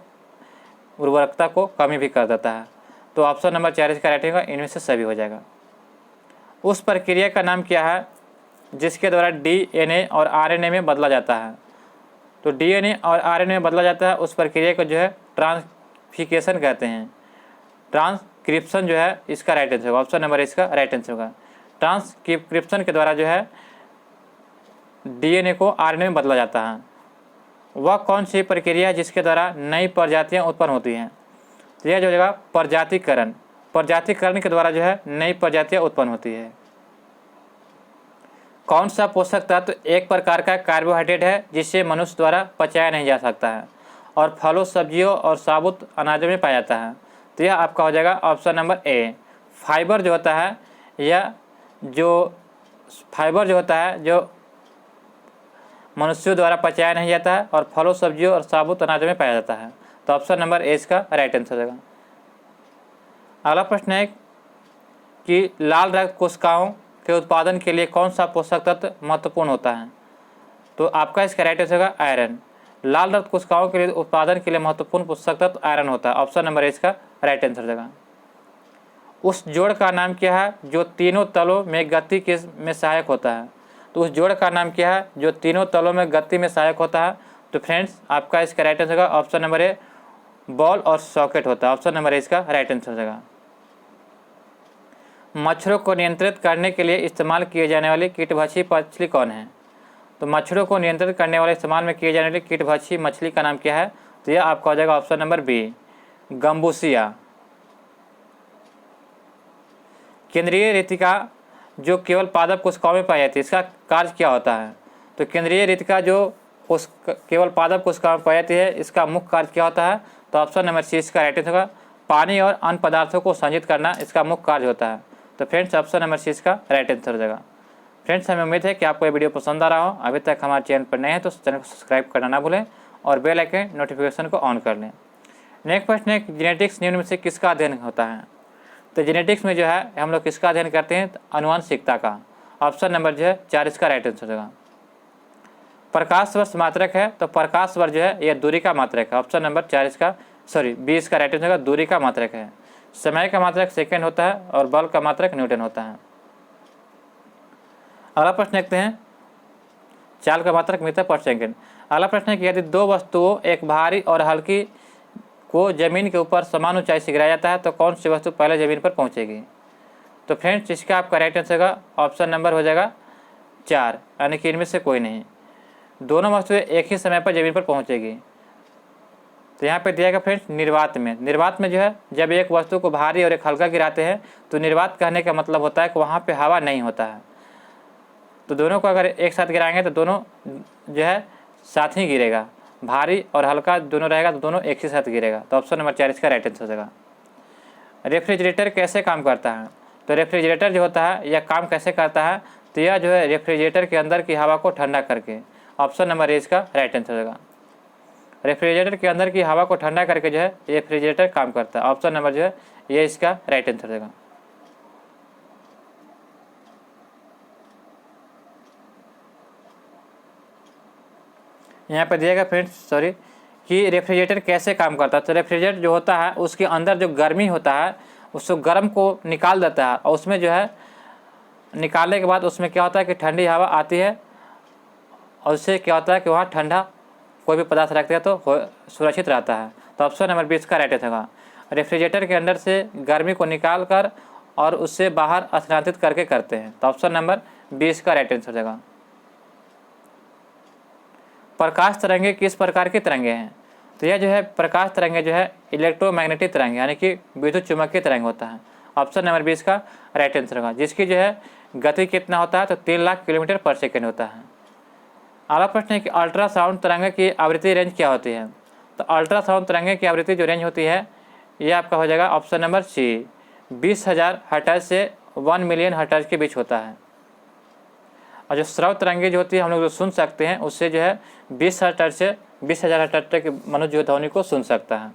उर्वरकता को कमी भी कर देता है। तो ऑप्शन नंबर 4 इसका राइट होगा, इनमें से सभी हो जाएगा। उस प्रक्रिया का नाम क्या है जिसके द्वारा डीएनए और आरएनए में बदला जाता है? तो डीएनए और आरएनए में बदला जाता है उस प्रक्रिया को जो है ट्रांसफिकेशन कहते हैं। ट्रांसक्रिप्शन जो है इसका राइट आंसर होगा, ऑप्शन नंबर इसका राइट आंसर होगा। ट्रांसक्रिप्शन के द्वारा जो है डीएनए को आरएनए में बदला जाता है। वह कौन सी प्रक्रिया है जिसके द्वारा नई प्रजातियां उत्पन्न होती हैं? तो यह जो होगा प्रजातिकरण। प्रजातिकरण के द्वारा जो है नई प्रजातियां उत्पन्न होती है। कौन सा पोषक तत्व एक प्रकार का कार्बोहाइड्रेट है जिसे मनुष्य द्वारा पचाया नहीं जा सकता है और फलों, सब्जियों और साबुत अनाजों में पाया जाता है? तो यह आपका हो जाएगा ऑप्शन नंबर ए। फाइबर जो होता है यह फाइबर जो होता है जो मनुष्यों द्वारा पचाया नहीं जाता है और फलों, सब्जियों और साबुत अनाजों में पाया जाता है। तो ऑप्शन नंबर ए इसका राइट आंसर हो जाएगा। अगला प्रश्न है कि लाल रक्त कोशिकाओं के उत्पादन के लिए कौन सा पोषक तत्व महत्वपूर्ण होता है? तो आपका इसका राइट आंसर होगा आयरन। लाल रक्त कोशिकाओं के लिए उत्पादन के लिए महत्वपूर्ण पोषक तत्व आयरन होता है। ऑप्शन नंबर ए इसका राइट आंसर हो जाएगा। उस जोड़ का नाम क्या है जो तीनों तलों में गति में सहायक होता है? तो उस जोड़ का नाम क्या है जो तीनों तलों में गति में सहायक होता है? तो फ्रेंड्स आपका इसका राइट आंसर होगा ऑप्शन नंबर ए, बॉल और सॉकेट होता है। ऑप्शन नंबर ए इसका राइट आंसर हो जाएगा। मच्छरों को नियंत्रित करने के लिए इस्तेमाल किए जाने वाली कीटभक्षी मछली कौन है? तो मच्छरों को नियंत्रित करने वाले इस्तेमाल में किए जाने वाली कीटभक्षी मछली का नाम क्या है? तो यह आपका हो जाएगा ऑप्शन नंबर बी, गम्बूसिया। केंद्रीय रेतिका जो केवल पादप कोशिकाओं में पाई जाती है, इसका कार्य क्या होता है? तो केंद्रीय रेतिका जो केवल पादप कोशिकाओं में पाई जाती है, इसका मुख्य कार्य क्या होता है? तो ऑप्शन नंबर सी इसका राइट आंसर होगा, पानी और अन्य पदार्थों को संचित करना इसका मुख्य कार्य होता है। तो फ्रेंड्स ऑप्शन नंबर सी इसका राइट आंसर हो जाएगा। फ्रेंड्स हमें उम्मीद है कि आपको ये वीडियो पसंद आ रहा हो। अभी तक हमारे चैनल पर नए हैं तो चैनल को सब्सक्राइब करना ना भूलें और बेल आइकन नोटिफिकेशन को ऑन कर लें। नेक्स्ट प्रश्न है, जेनेटिक्स निम्न में से किसका अध्ययन होता है? तो जेनेटिक्स में जो है हम लोग किसका अध्ययन करते हैं? तो आनुवंशिकता का। ऑप्शन नंबर जो है 4 इसका राइट आंसर होगा। प्रकाश वर्ष मात्रक है, तो प्रकाश वर्ष जो है यह दूरी का मात्रक है। ऑप्शन नंबर 4 इसका बी इसका राइट आंसर होगा, दूरी का मात्रक है। समय का मात्रक सेकंड होता है और बल का मात्रक न्यूटन होता है। अगला प्रश्न देखते हैं, चाल का मात्रक मीटर पर सेकंड। अगला प्रश्न है कि यदि दो वस्तुओं एक भारी और हल्की को जमीन के ऊपर समान ऊंचाई से गिराया जाता है तो कौन सी वस्तु पहले जमीन पर पहुंचेगी? तो फ्रेंड्स इसका आपका राइट आंसर होगा ऑप्शन नंबर हो जाएगा 4, यानी कि इनमें से कोई नहीं। दोनों वस्तुएं एक ही समय पर जमीन पर पहुंचेगी। तो यहाँ पे दिया गया फ्रेंड्स निर्वात में। निर्वात में जो है जब एक वस्तु को भारी और एक हल्का गिराते हैं तो निर्वात कहने का मतलब होता है कि वहाँ पे हवा नहीं होता है। तो दोनों को अगर एक साथ गिराएंगे तो दोनों जो है साथ ही गिरेगा। भारी और हल्का दोनों रहेगा तो दोनों एक ही साथ गिरेगा। तो ऑप्शन नंबर 4 इसका राइट आंसर हो जाएगा। रेफ्रिजरेटर कैसे काम करता है? तो रेफ्रिजरेटर जो होता है यह काम कैसे करता है? तो यह जो है रेफ्रिजरेटर के अंदर की हवा को ठंडा करके। ऑप्शन नंबर ए इसका राइट आंसर हो जाएगा। रेफ्रिजरेटर के अंदर की हवा को ठंडा करके जो है रेफ्रिजरेटर काम करता है। ऑप्शन नंबर जो है ये इसका राइट आंसर देगा। यहाँ पर दिएगा फ्रेंड्स कि रेफ्रिजरेटर कैसे काम करता है। तो रेफ्रिजरेटर जो होता है उसके अंदर जो गर्मी होता है उसको गर्म को निकाल देता है और उसमें जो है निकालने के बाद उसमें क्या होता है कि ठंडी हवा आती है और उससे क्या होता है कि वहाँ ठंडा कोई भी पदार्थ रखते हैं तो सुरक्षित रहता है। तो ऑप्शन नंबर 20 का राइट आंसर होगा। रेफ्रिजरेटर के अंदर से गर्मी को निकाल कर और उससे बाहर स्थानांतरित करके करते हैं। तो ऑप्शन नंबर 20 का राइट आंसर होगा। प्रकाश तरंगे किस प्रकार की तरंगे हैं? तो यह जो है प्रकाश तरंगे जो है इलेक्ट्रोमैग्नेटिक तरंगे यानी कि विद्युत चुम्बकीय तरंग होता है। ऑप्शन नंबर 20 का राइट आंसर होगा, जिसकी जो है गति कितना होता है? तो 3 लाख किलोमीटर पर सेकेंड होता है। अगला प्रश्न है कि अल्ट्रासाउंड तरंगे की आवृत्ति रेंज क्या होती है? तो अल्ट्रासाउंड तरंगे की आवृत्ति जो रेंज होती है ये आपका हो जाएगा ऑप्शन नंबर सी, 20,000 हर्ट्ज से 1 मिलियन हर्ट्ज के बीच होता है। और जो श्रव्य तरंगे जो होती है हम लोग जो सुन सकते हैं उससे जो है 20 हर्ट्ज से 20,000 हर्ट्ज तक मनुष्य जो ध्वनि को सुन सकता है।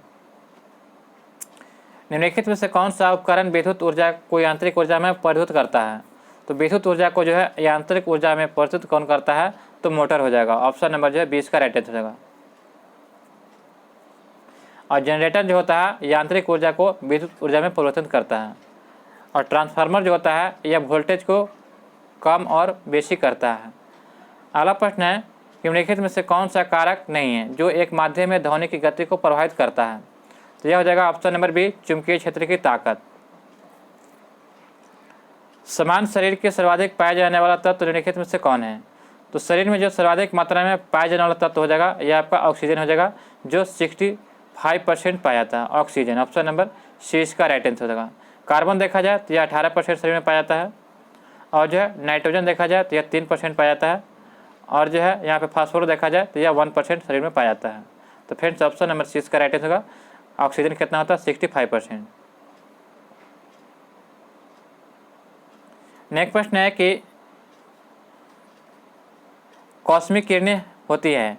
निम्नलिखित में से कौन सा उपकरण विद्युत ऊर्जा को यांत्रिक ऊर्जा में परिवर्तित करता है? तो विद्युत ऊर्जा को जो है यांत्रिक ऊर्जा में परिवर्तित कौन करता है? तो मोटर हो जाएगा। ऑप्शन नंबर जो है 20 का राइट आंसर हो जाएगा। और जनरेटर जो होता है यांत्रिक ऊर्जा को विद्युत ऊर्जा में परिवर्तित करता है। और ट्रांसफार्मर जो होता है यह वोल्टेज को कम और बेशी करता है। अगला प्रश्न है कि निम्नलिखित में से कौन सा कारक नहीं है जो एक माध्यम में ध्वनि की गति को प्रभावित करता है? तो यह हो जाएगा ऑप्शन नंबर बी, चुंबकीय क्षेत्र की ताकत। समान शरीर के सर्वाधिक पाया जाने वाला तत्व निम्नलिखित में से कौन है? तो शरीर में जो सर्वाधिक मात्रा में पाया जाने वाला तत्व हो जाएगा यह आपका ऑक्सीजन हो जाएगा, जो 65% पाया जाता है ऑक्सीजन। ऑप्शन नंबर सी इसका राइट आंसर हो जाएगा। कार्बन देखा जाए तो यह 18% शरीर में पाया जाता है, और जो है नाइट्रोजन देखा जाए तो यह 3% पाया जाता है, और जो है यहाँ पे फास्फोरस देखा जाए तो यह 1% शरीर में पाया जाता है। तो फ्रेंड्स ऑप्शन नंबर सी इसका राइट आंसर होगा। ऑक्सीजन कितना होता है? 65%। नेक्स्ट प्रश्न है कि कॉस्मिक किरणें होती है।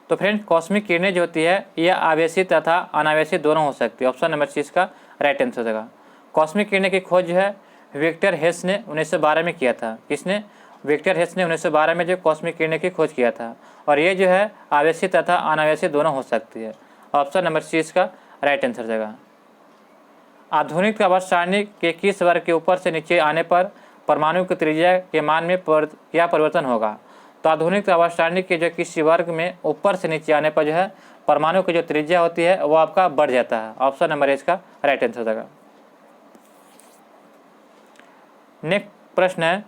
तो फ्रेंड्स कॉस्मिक किरणें जो होती है यह आवेशित तथा अनावेशित दोनों हो सकती है। ऑप्शन नंबर सी इसका राइट आंसर हो जाएगा। कॉस्मिक किरणें की खोज जो है विक्टर हेस ने 1912 में किया था। किसने? विक्टर हेस ने 1912 में जो कॉस्मिक किरणें की खोज किया था, और ये जो है आवेशित तथा अनावेशित दोनों हो सकती है। ऑप्शन नंबर सी इसका राइट आंसर हो जाएगा। आधुनिक आवर्त सारणी के किस वर्ग के ऊपर से नीचे आने पर परमाणु की त्रिज्या के मान में क्या परिवर्तन होगा? तो आधुनिक आवर्त सारणी के जो किसी वर्ग में ऊपर से नीचे आने पर जो है परमाणु की जो त्रिज्या होती है वो आपका बढ़ जाता है। ऑप्शन नंबर ए इसका राइट आंसर हो जाएगा। नेक्स्ट प्रश्न है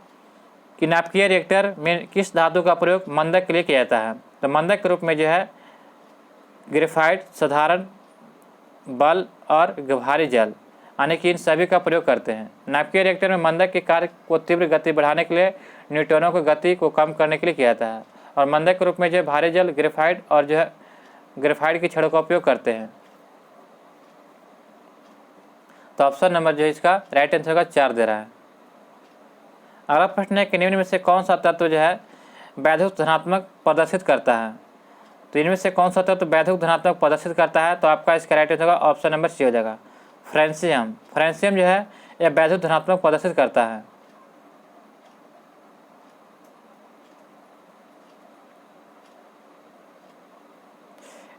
कि नाभिकीय रिएक्टर में किस धातु का प्रयोग मंदक के लिए किया जाता है? तो मंदक के रूप में जो है ग्रेफाइट, साधारण बल और गहरी जल, यानी कि इन सभी का प्रयोग करते हैं। नाभिकीय रिएक्टर में मंदक के कार्य को तीव्र गति बढ़ाने के लिए न्यूट्रॉनों की गति को कम करने के लिए किया जाता है, और मंदक के रूप में जो है भारी जल, ग्रेफाइट और जो है ग्रेफाइट की छड़ों का उपयोग करते हैं। तो ऑप्शन नंबर जो है इसका राइट आंसर का 4 दे रहा है। अगला प्रश्न है कि निम्न में से कौन सा तत्व जो है वैद्युत धनात्मक प्रदर्शित करता है? तो इनमें से कौन सा तत्व वैद्युत धनात्मक प्रदर्शित करता है? तो आपका इसका राइट आंसर होगा ऑप्शन नंबर सी हो जाएगा, फ्रेंसियम। फ्रेंसियम जो है यह वैद्युत धनात्मक प्रदर्शित करता है।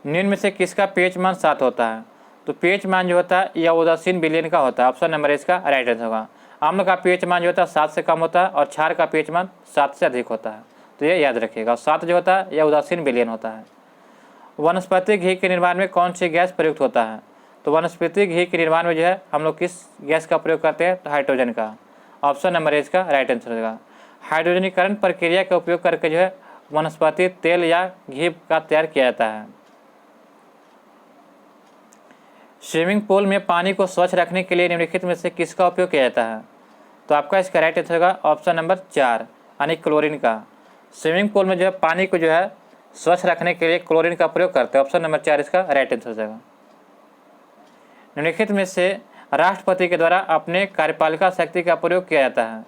निम्न में से किसका पीएच मान 7 होता है? तो पीएच मान जो होता है यह उदासीन विलयन का होता है। ऑप्शन नंबर इसका राइट आंसर होगा। अम्ल का पीएच मान जो होता है 7 से कम होता है, और क्षार का पीएच मान 7 से अधिक होता है। तो ये याद रखिएगा। 7 जो होता है यह उदासीन विलयन होता है। वनस्पति घी के निर्माण में कौन सी गैस प्रयुक्त होता है? तो वनस्पति घी के निर्माण में जो है हम लोग किस गैस का प्रयोग करते हैं? तो हाइड्रोजन का। ऑप्शन नंबर ए इसका राइट आंसर होगा। हाइड्रोजनीकरण प्रक्रिया का उपयोग करके जो है वनस्पति तेल या घी का तैयार किया जाता है। स्विमिंग पूल में पानी को स्वच्छ रखने के लिए निम्नलिखित में से किसका उपयोग किया जाता है? तो आपका इसका राइट आंसर होगा ऑप्शन नंबर 4, यानी क्लोरीन का। स्विमिंग पूल में जो है पानी को जो है स्वच्छ रखने के लिए क्लोरीन का प्रयोग करते हैं। ऑप्शन नंबर 4 इसका राइट आंसर हो जाएगा। निम्नलिखित में से राष्ट्रपति के द्वारा अपने कार्यपालिका शक्ति का प्रयोग किया जाता है,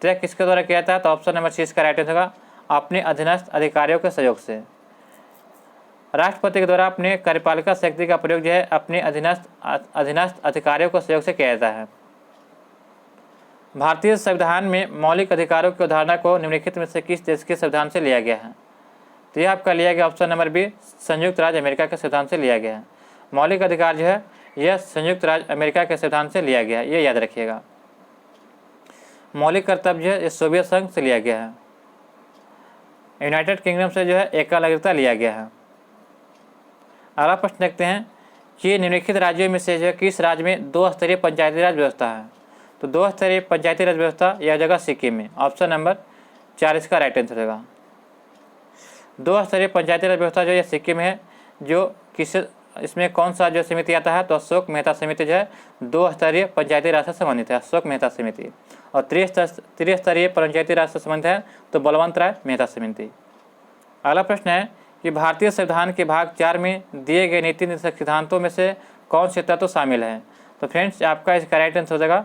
तो यह किसके द्वारा किया जाता है? तो ऑप्शन नंबर सी इसका राइट आंसर होगा अपने अधीनस्थ अधिकारियों के सहयोग से। राष्ट्रपति के द्वारा अपने कार्यपालिका शक्ति का प्रयोग जो है अपने अधीनस्थ अधिकारियों के सहयोग से किया जाता है। भारतीय संविधान में मौलिक अधिकारों की अवधारणा को निम्नलिखित में से किस देश के संविधान से लिया गया है? तो यह आपका लिया गया ऑप्शन नंबर बी, संयुक्त राज्य अमेरिका के संविधान से लिया गया है। मौलिक अधिकार जो है यह संयुक्त राज्य अमेरिका के संविधान से लिया गया है, ये याद रखिएगा। मौलिक कर्तव्य है ये सोवियत संघ से लिया गया है। यूनाइटेड किंगडम से जो है एकल नागरिकता लिया गया है। अगला प्रश्न देखते हैं कि निम्नलिखित राज्यों में से जो किस राज्य में 2 स्तरीय पंचायती राज व्यवस्था है? तो 2 स्तरीय पंचायती राज व्यवस्था यह जगह सिक्किम में। ऑप्शन नंबर 4 इसका राइट आंसर होगा। 2 स्तरीय पंचायती राज व्यवस्था जो ये सिक्किम है, जो किस इसमें कौन सा जो समिति आता है? तो अशोक मेहता समिति जो है 2 स्तरीय पंचायती राज से संबंधित है, अशोक मेहता समिति। और त्रिस्तरीय पंचायती राज से संबंधित है तो बलवंत राय मेहता समिति। अगला प्रश्न है कि भारतीय संविधान के भाग 4 में दिए गए नीति निर्देशक सिद्धांतों में से कौन से तत्व शामिल हैं? तो फ्रेंड्स आपका इसका राइट आंसर हो जाएगा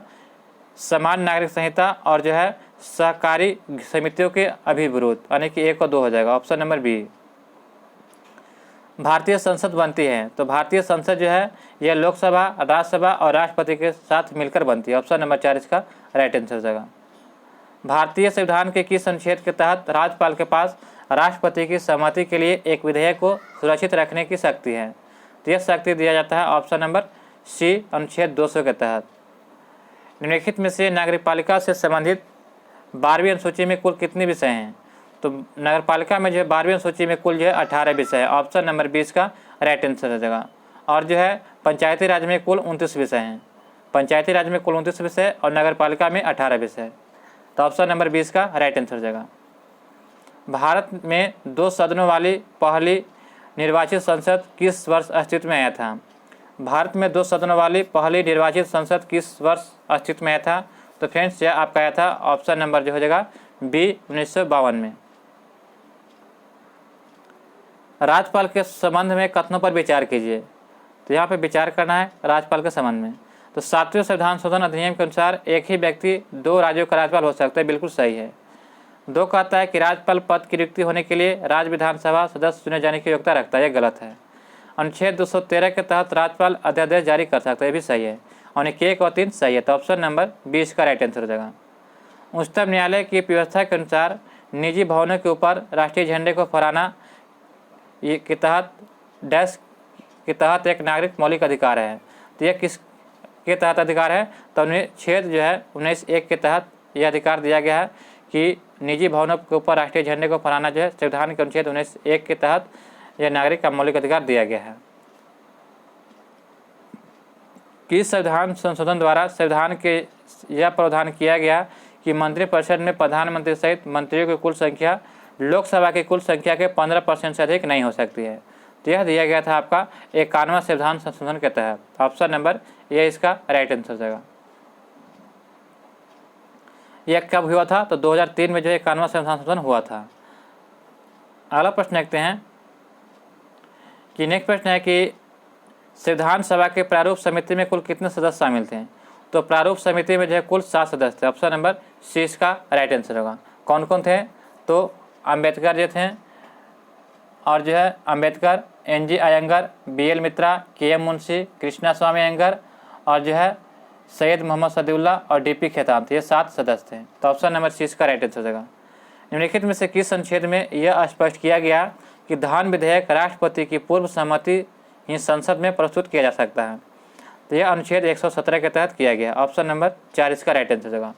समान नागरिक संहिता और जो है सहकारी समितियों के अभिविरोध, यानी कि 1 और 2 हो जाएगा। Option number B. भारतीय संसद बनती है? तो भारतीय संसद जो है यह लोकसभा, राज्यसभा और राष्ट्रपति के साथ मिलकर बनती है। ऑप्शन नंबर 4 इसका राइट आंसर हो जाएगा। भारतीय संविधान के किस अनुच्छेद के तहत राज्यपाल के पास राष्ट्रपति की सहमति के लिए एक विधेयक को सुरक्षित रखने की शक्ति है? तो यह शक्ति दिया जाता है ऑप्शन नंबर सी, अनुच्छेद 200 के तहत। निम्नलिखित में से नगरपालिका से संबंधित 12वीं अनुसूची में कुल कितने विषय हैं? तो नगरपालिका में जो है 12वीं अनुसूची में कुल जो है 18 विषय है। ऑप्शन नंबर 20 का राइट आंसर हो जाएगा। और जो है पंचायती राज में कुल 29 विषय हैं। पंचायती राज में कुल 29 विषय और नगरपालिका में 18 विषय। तो ऑप्शन नंबर 20 का राइट आंसर हो जाएगा। भारत में 2 सदनों वाली पहली निर्वाचित संसद किस वर्ष अस्तित्व में आया था? भारत में 2 सदनों वाली पहली निर्वाचित संसद किस वर्ष अस्तित्व में आया था? तो फ्रेंड्स यह आपका आया था ऑप्शन नंबर जो हो जाएगा बी, 1952 में। राज्यपाल के संबंध में कथनों पर विचार कीजिए। तो यहाँ पे विचार करना है राज्यपाल के संबंध में। तो 7वें संविधान शोधन अधिनियम के अनुसार एक ही व्यक्ति 2 राज्यों का राज्यपाल हो सकता है, बिल्कुल सही है। 2 कहता है कि राज्यपाल पद की रिक्ति होने के लिए राज्य विधानसभा सदस्य चुने जाने की योग्यता रखता है, यह गलत है। अनुच्छेद 213 के तहत राज्यपाल अध्यादेश जारी कर सकता है, यह भी सही है। और 1 और 3 सही है। तो ऑप्शन नंबर 20 का राइट आंसर हो जाएगा। उच्चतम न्यायालय की व्यवस्था के अनुसार निजी भवनों के ऊपर राष्ट्रीय झंडे को फहराना के तहत डैश के तहत एक नागरिक मौलिक अधिकार है। तो यह किस के तहत अधिकार है? तो अनुच्छेद जो है 19(1) के तहत यह अधिकार दिया गया है कि निजी भवनों के ऊपर राष्ट्रीय झंडे को फहराना जो है संविधान के अनुच्छेद 19(1) के तहत यह नागरिक का मौलिक अधिकार दिया गया है। किस संविधान संशोधन द्वारा संविधान के यह प्रावधान किया गया कि मंत्रिपरिषद में प्रधानमंत्री सहित मंत्रियों की कुल संख्या लोकसभा की कुल संख्या के 15% से अधिक नहीं हो सकती है? तो यह दिया गया था आपका 51वां संविधान संशोधन के तहत। ऑप्शन नंबर यह इसका राइट आंसर हो जाएगा। यह कब हुआ था? तो 2003 में जो 51वां संविधान संशोधन हुआ था। अगला प्रश्न देखते हैं कि नेक्स्ट प्रश्न है कि संविधान सभा के प्रारूप समिति में कुल कितने सदस्य शामिल थे? तो प्रारूप समिति में जो है कुल 7 सदस्य थे। ऑप्शन नंबर सी इसका राइट आंसर होगा। कौन कौन थे? तो अंबेडकर जो थे और जो है अंबेडकर, NG अयंगर, BL मित्रा, KM मुंशी, कृष्णा स्वामी अयंगर और जो है सैयद मोहम्मद सदीउल्ला और DP खेतान थे। ये 7 सदस्य थे। तो ऑप्शन नंबर सी इसका राइट आंसर हो जाएगा। निम्नलिखित में से किस अनुच्छेद में यह स्पष्ट किया गया कि धान विधेयक राष्ट्रपति की पूर्व सहमति ही संसद में प्रस्तुत किया जा सकता है? तो यह अनुच्छेद 117 के तहत किया गया। ऑप्शन नंबर 4 इसका राइट आंसर हो जाएगा।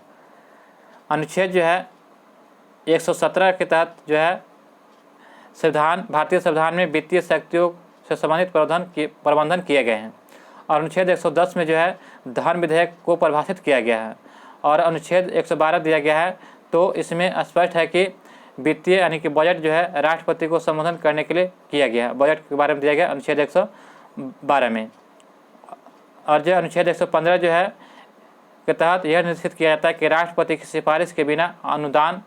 अनुच्छेद जो है 117 के तहत जो है भारतीय संविधान में वित्तीय शक्तियों से संबंधित प्रबंधन किए गए हैं। और अनुच्छेद 110 में जो है धन विधेयक को परिभाषित किया गया है। और अनुच्छेद 112 दिया गया है। तो इसमें स्पष्ट है कि वित्तीय यानी कि बजट जो है राष्ट्रपति को संबोधन करने के लिए किया गया है। बजट के बारे में दिया गया अनुच्छेद 112 में। और जो अनुच्छेद 115 जो है के तहत यह निश्चित किया जाता है कि राष्ट्रपति की सिफारिश के बिना अनुदान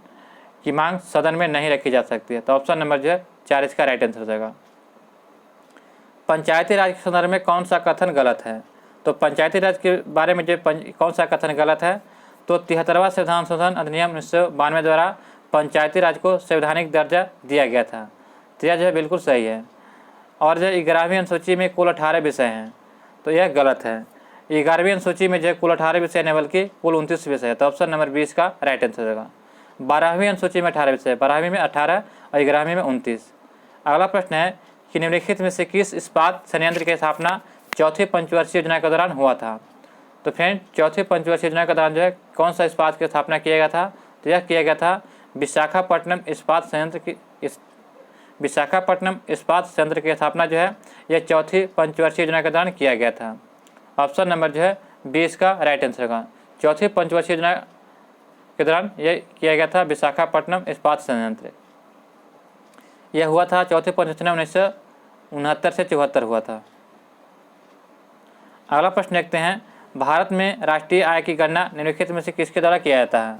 की मांग सदन में नहीं रखी जा सकती है। तो ऑप्शन नंबर जो है 4 इसका राइट आंसर हो जाएगा। पंचायती राज के संदर्भ में कौन सा कथन गलत है? तो पंचायती राज के बारे में जो कौन सा कथन गलत है? तो 73वां संविधान संशोधन अधिनियम 1992 द्वारा पंचायती राज को संवैधानिक दर्जा दिया गया था। तो यह जो है बिल्कुल सही है। और जो 11वीं अनुसूची में कुल 18 विषय हैं, तो यह गलत है। 11वीं अनुसूची में जो है कुल 18 विषय नहीं बल्कि कुल 29 विषय है। तो ऑप्शन नंबर 20 का राइट आंसर होगा। 12वीं अनुसूची में 18 विषय, 12वीं में 18 और 11वीं में 29। अगला प्रश्न है कि निम्नलिखित में से किस इस्पात संयंत्र की स्थापना चौथी पंचवर्षीय योजना के दौरान हुआ था? तो फ्रेंड चौथी पंचवर्षीय योजना के दौरान जो है कौन सा इस्पात की स्थापना किया गया था? तो यह किया गया था विशाखापट्टनम इस्पात संयंत्र की। विशाखापट्टनम इस्पात संयंत्र की स्थापना जो है यह चौथी पंचवर्षीय योजना के दौरान किया गया था। ऑप्शन नंबर जो है 20 का राइट आंसर होगा। चौथी पंचवर्षीय योजना के दौरान यह किया गया था विशाखापट्टनम इस्पात संयंत्र। यह हुआ था चौथे पंचवर्षीय 1969 से 74 हुआ था। अगला प्रश्न देखते हैं, भारत में राष्ट्रीय आय की गणना निम्नलिखित में से किसके द्वारा किया जाता है?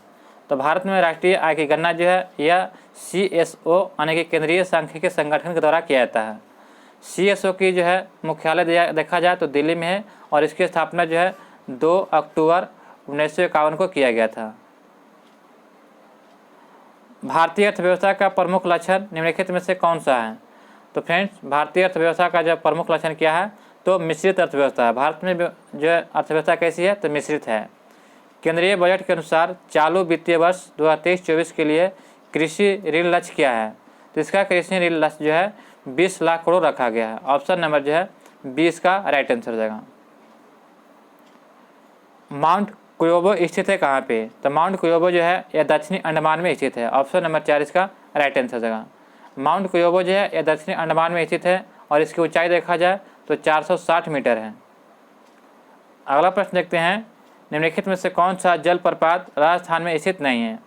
तो भारत में राष्ट्रीय आय की गणना जो है यह CSO यानी कि केंद्रीय सांख्यिकी संगठन के द्वारा किया जाता है। CSO की जो है मुख्यालय देखा जाए तो दिल्ली में है और इसकी स्थापना जो है 2 अक्टूबर 1951 को किया गया था। भारतीय अर्थव्यवस्था का प्रमुख लक्षण निम्नलिखित में से कौन सा है? तो फ्रेंड्स भारतीय अर्थव्यवस्था का जो प्रमुख लक्षण क्या है, तो मिश्रित अर्थव्यवस्था है। भारत में जो अर्थव्यवस्था कैसी है, तो मिश्रित है। केंद्रीय बजट के अनुसार चालू वित्तीय वर्ष 2023-24 के लिए कृषि ऋण लक्ष्य क्या है, तो इसका कृषि ऋण लक्ष्य जो है 20 लाख करोड़ रखा गया है। ऑप्शन नंबर जो है 20 का राइट आंसर हो जाएगा। माउंट क्योबो स्थित है कहाँ पे, तो माउंट क्योबो जो है यह दक्षिणी अंडमान में स्थित है। ऑप्शन नंबर 4 इसका राइट आंसर हो जाएगा। माउंट क्योबो जो है यह दक्षिणी अंडमान में स्थित है और इसकी ऊंचाई देखा जाए तो 460 मीटर है। अगला प्रश्न देखते हैं, निम्नलिखित में से कौन सा जलप्रपात राजस्थान में स्थित नहीं है,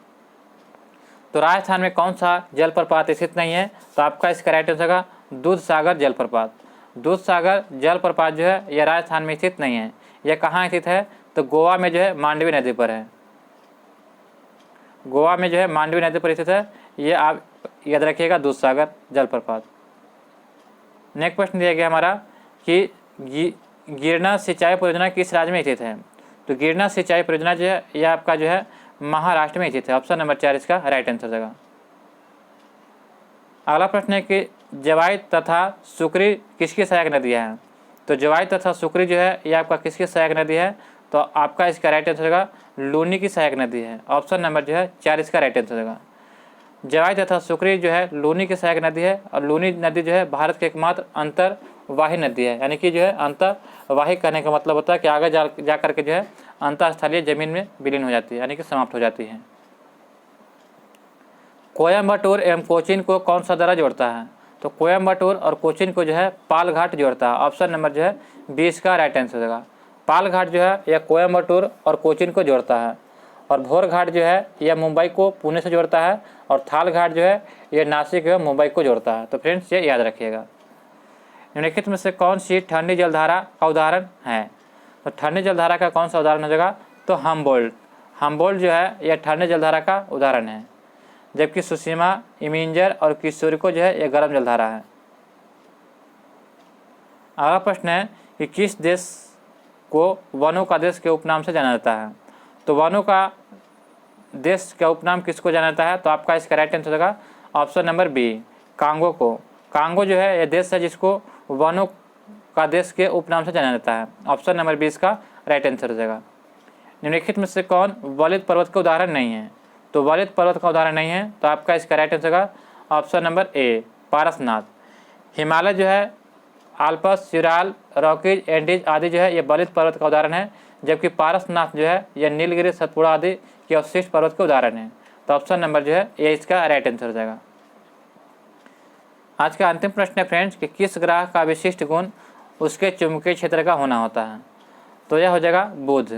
तो राजस्थान में कौन सा जलप्रपात स्थित नहीं है, तो आपका इसका राइट आंसर होगा दूध सागर जलप्रपात। दूध सागर जलप्रपात जो है यह राजस्थान में स्थित नहीं है। यह कहाँ स्थित है, तो गोवा में जो है मांडवी नदी पर है। गोवा में जो है मांडवी नदी पर स्थित है। ये आप याद रखिएगा, दूध सागर जलप्रपात। नेक्स्ट प्रश्न दिया गया हमारा कि गिरना सिंचाई परियोजना किस राज्य में स्थित है, तो गिरना सिंचाई परियोजना जो है यह आपका जो है महाराष्ट्र में स्थित है। ऑप्शन नंबर 4 इसका राइट आंसर देगा। अगला प्रश्न है कि जवाई तथा सुकरी किसकी सहायक नदियाँ हैं, तो जवाई तथा सुकरी जो है यह आपका किसकी सहायक नदी है, तो आपका इसका राइट आंसर होगा लूनी की सहायक नदी है। ऑप्शन नंबर जो है 4 इसका राइट आंसर होगा। जवाई तथा सुकरी जो है लूनी की सहायक नदी है और लूनी नदी जो है भारत की एकमात्र अंतर्वाही नदी है। यानी कि जो है अंतर्वाही कहने का मतलब होता है कि आगे जा करके जो है अंतःस्थलीय जमीन में विलीन हो जाती है, यानी कि समाप्त हो जाती है। कोयम्बटूर एवं कोचीन को कौन सा दर्रा जोड़ता है, तो कोयम्बटूर और कोचीन को जो है पाल घाट जोड़ता है। ऑप्शन नंबर जो है 20 का राइट आंसर होगा। पाल घाट जो है यह कोयम्बटूर और कोचीन को जोड़ता है और भोर घाट जो है यह मुंबई को पुणे से जोड़ता है और थाल घाट जो है यह नासिक एवं मुंबई को जोड़ता है। तो फ्रेंड्स ये याद रखिएगा। निम्नलिखित में से कौन सी ठंडी जलधारा का उदाहरण है, तो ठंडी जलधारा का कौन सा उदाहरण हो जाएगा, तो हमबोल्ट जो है यह ठंडी जलधारा का उदाहरण है, जबकि सुसीमा, इमिंजर और किशोरिको जो है यह गर्म जलधारा है। अगला प्रश्न है कि किस देश को वनों का देश के उपनाम से जाना जाता है, तो वनों का देश का उपनाम किसको जाना जाता है, तो आपका इसका राइट आंसर होगा ऑप्शन नंबर बी, कांगो को। कांगो जो है यह देश है जिसको वनों का देश के उपनाम से जाना जाता है। ऑप्शन नंबर 20 का राइट आंसर हो जाएगा। निम्नलिखित में से कौन वलित पर्वत का उदाहरण नहीं है, तो वलित पर्वत का उदाहरण नहीं है, तो आपका इसका राइट आंसर होगा option number A, Parasnath. Himalaya जो है आल्पस, यूराल, रॉकीज, एंडीज आदि जो है ये वलित पर्वत का उदाहरण है, जबकि पारसनाथ जो है यह नीलगिरी, सतपुड़ा आदि के अवशिष्ट पर्वत के उदाहरण है। तो ऑप्शन नंबर जो है ये इसका राइट आंसर हो जाएगा। आज का अंतिम प्रश्न है फ्रेंड्स कि किस ग्रह का विशिष्ट गुण उसके चुंबकीय क्षेत्र का होना होता है, तो यह हो जाएगा बुध।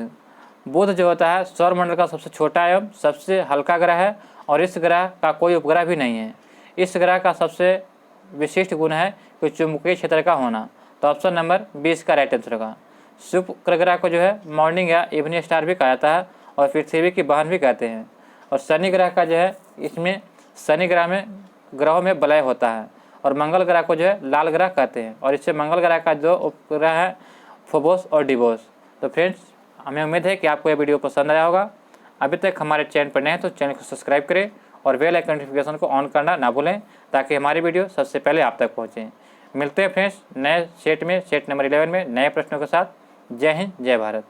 बुध जो होता है सौरमंडल का सबसे छोटा एवं सबसे हल्का ग्रह है और इस ग्रह का कोई उपग्रह भी नहीं है। इस ग्रह का सबसे विशिष्ट गुण है कि चुंबकीय क्षेत्र का होना। तो ऑप्शन नंबर 20 का राइट आंसर होगा। शुक्र ग्रह को जो है मॉर्निंग या इवनिंग स्टार भी कहा जाता है और पृथ्वी की बहन भी कहते हैं। और शनि ग्रह का जो है इसमें शनि ग्रह में ग्रहों में वलय होता है और मंगल ग्रह को जो है लाल ग्रह कहते हैं और इससे मंगल ग्रह का जो उपग्रह है फोबोस और डिबोस। तो फ्रेंड्स हमें उम्मीद है कि आपको यह वीडियो पसंद आया होगा। अभी तक हमारे चैनल पर नए हैं तो चैनल को सब्सक्राइब करें और बेल आइकन नोटिफिकेशन को ऑन करना ना भूलें ताकि हमारी वीडियो सबसे पहले आप तक पहुँचे। मिलते हैं फ्रेंड्स नए सेट नंबर 11 में नए प्रश्नों के साथ। जय हिंद, जय भारत।